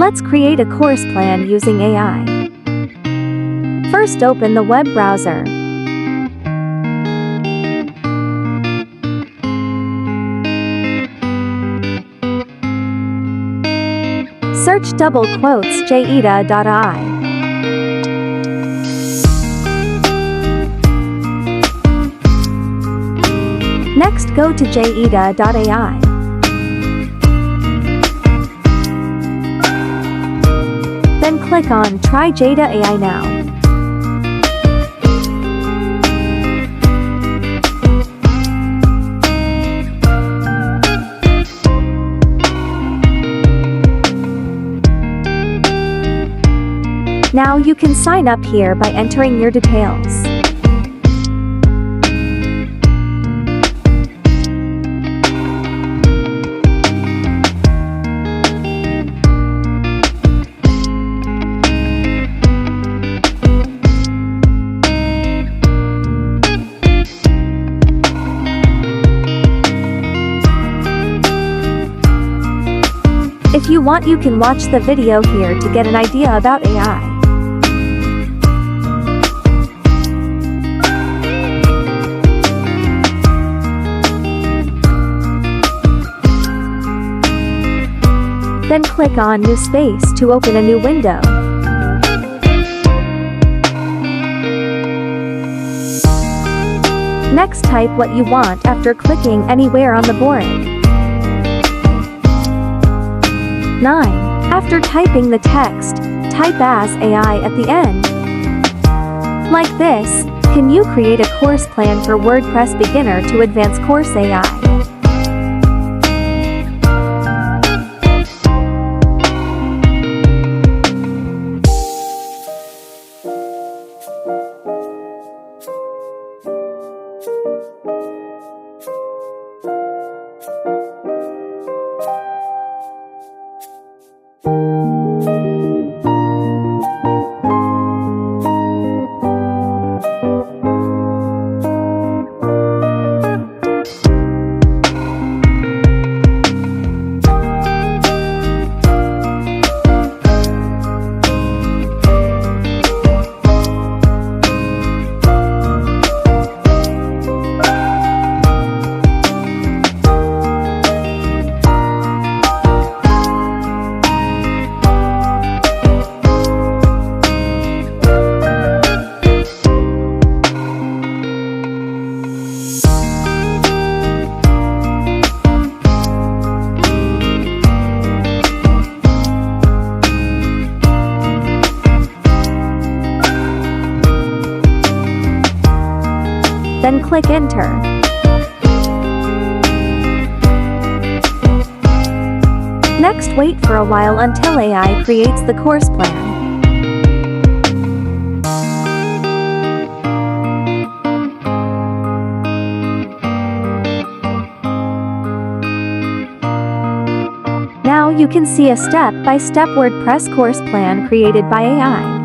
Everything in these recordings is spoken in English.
Let's create a course plan using AI. First, open the web browser. Search Jeda.ai. Next, go to Jeda.ai. Then click on Try Jeda AI Now. Now you can sign up here by entering your details. If you want, you can watch the video here to get an idea about AI. Then click on New Space to open a new window. Next, type what you want after clicking anywhere on the board. 9. After typing the text, type as AI at the end. Like this, can you create a course plan for WordPress beginner to advanced course AI? Then click Enter. Next, wait for a while until AI creates the course plan. Now you can see a step-by-step WordPress course plan created by AI.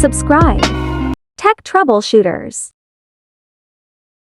Subscribe. Tech-troubleshooters.